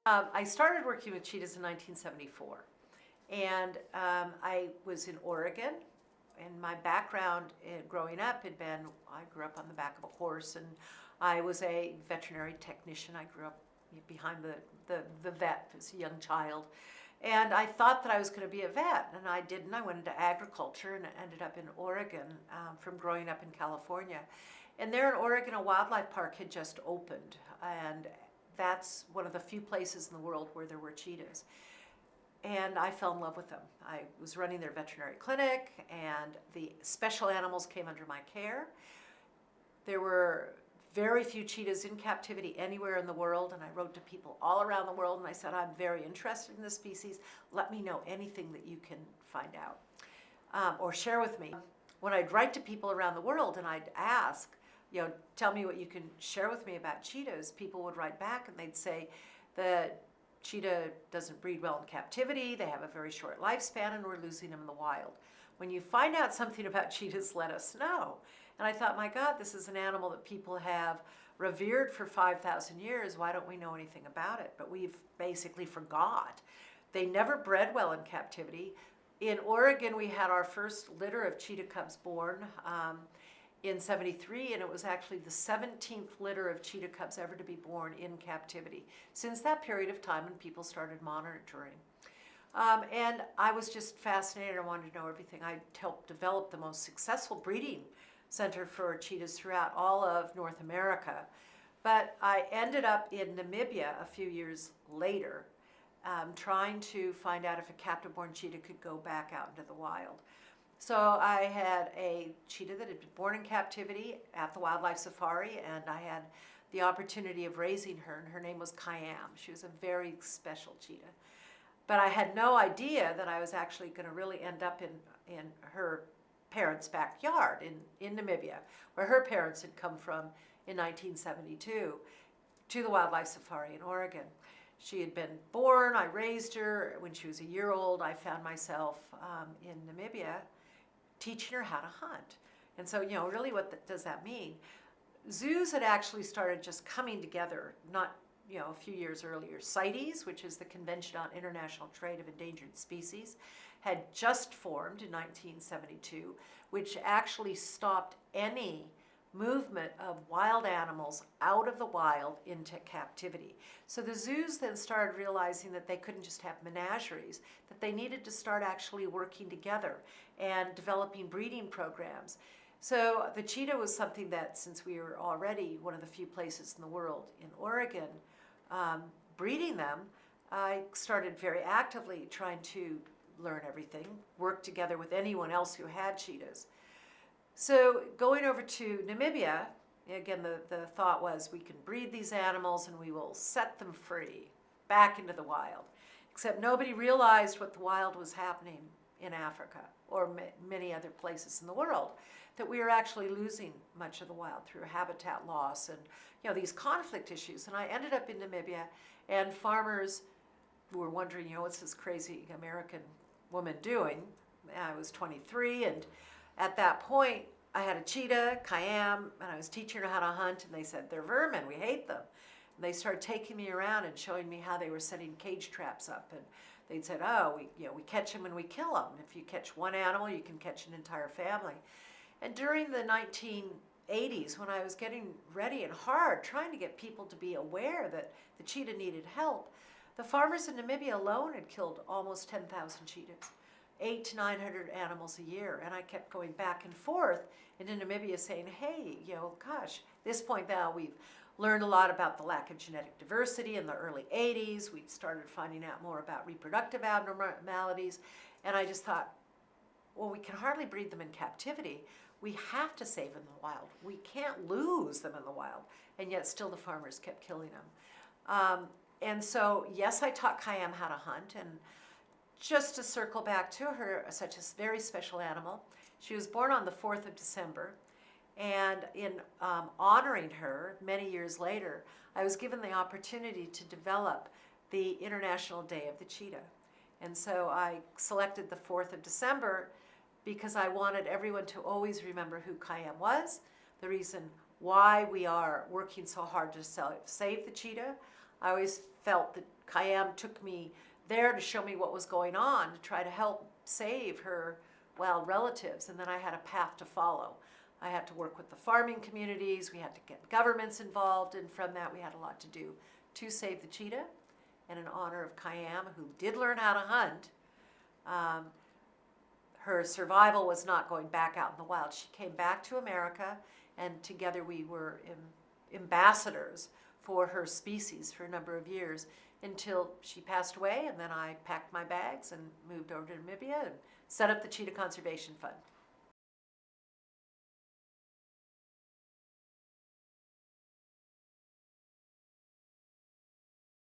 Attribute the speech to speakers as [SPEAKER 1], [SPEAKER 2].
[SPEAKER 1] I started working with cheetahs in 1974, and I was in Oregon. And my background growing up had been, I grew up on the back of a horse, and I was a veterinary technician. I grew up behind the vet as a young child. And I thought that I was going to be a vet, and I didn't. I went into agriculture and ended up in Oregon from growing up in California. And there in Oregon, a wildlife park had just opened, and that's one of the few places in the world where there were cheetahs. And I fell in love with them. I was running their veterinary clinic, and the special animals came under my care. There were very few cheetahs in captivity anywhere in the world, and I wrote to people all around the world, and I said, I'm very interested in this species. Let me know anything that you can find out or share with me. When I'd write to people around the world and I'd ask, tell me what you can share with me about cheetahs, people would write back and they'd say, the cheetah doesn't breed well in captivity, they have a very short lifespan, and we're losing them in the wild. When you find out something about cheetahs, let us know. And I thought, my God, this is an animal that people have revered for 5,000 years. Why don't we know anything about it? But we've basically forgot. They never bred well in captivity. In Oregon, we had our first litter of cheetah cubs born in '73, and it was actually the 17th litter of cheetah cubs ever to be born in captivity since that period of time when people started monitoring. And I was just fascinated. I wanted to know everything. I helped develop the most successful breeding center for cheetahs throughout all of North America. But I ended up in Namibia a few years later trying to find out if a captive-born cheetah could go back out into the wild. So I had a cheetah that had been born in captivity at the wildlife safari, and I had the opportunity of raising her, and her name was Khayyam. She was a very special cheetah. But I had no idea that I was actually going to really end up in her parents' backyard in Namibia, where her parents had come from in 1972 to the wildlife safari in Oregon. She had been born, I raised her. When she was a year old, I found myself in Namibia teaching her how to hunt. And so, really what does that mean? Zoos had actually started just coming together, not a few years earlier. CITES, which is the Convention on International Trade of Endangered Species, had just formed in 1972, which actually stopped any movement of wild animals out of the wild into captivity. So the zoos then started realizing that they couldn't just have menageries, that they needed to start actually working together and developing breeding programs. So the cheetah was something that, since we were already one of the few places in the world in Oregon breeding them, I started very actively trying to learn everything, work together with anyone else who had cheetahs. So going over to Namibia, again, the thought was we can breed these animals and we will set them free back into the wild. Except nobody realized what the wild was happening in Africa or many other places in the world, that we are actually losing much of the wild through habitat loss and these conflict issues. And I ended up in Namibia, and farmers were wondering, what's this crazy American woman doing? I was 23, and at that point, I had a cheetah, Khayyam, and I was teaching her how to hunt, and they said, they're vermin, we hate them. And they started taking me around and showing me how they were setting cage traps up. And they'd said, we catch them and we kill them. If you catch one animal, you can catch an entire family. And during the 1980s, when I was getting ready and hard, trying to get people to be aware that the cheetah needed help, the farmers in Namibia alone had killed almost 10,000 cheetahs. 800 to 900 animals a year, and I kept going back and forth into Namibia saying, hey, gosh, at this point now we've learned a lot about the lack of genetic diversity in the early 80s. We'd started finding out more about reproductive abnormalities, and I just thought, well, we can hardly breed them in captivity. We have to save them in the wild. We can't lose them in the wild, and yet still the farmers kept killing them. And so, yes, I taught Khayyam how to hunt, and just to circle back to her, such a very special animal, she was born on the 4th of December, and in honoring her many years later, I was given the opportunity to develop the International Day of the Cheetah. And so I selected the 4th of December because I wanted everyone to always remember who Khayyam was, the reason why we are working so hard to save the cheetah. I always felt that Kayam took me there to show me what was going on, to try to help save her wild relatives, and then I had a path to follow. I had to work with the farming communities, we had to get governments involved, and from that we had a lot to do to save the cheetah. And in honor of Kayam, who did learn how to hunt, her survival was not going back out in the wild. She came back to America, and together we were ambassadors for her species for a number of years until she passed away, and then I packed my bags and moved over to Namibia and set up the Cheetah Conservation Fund.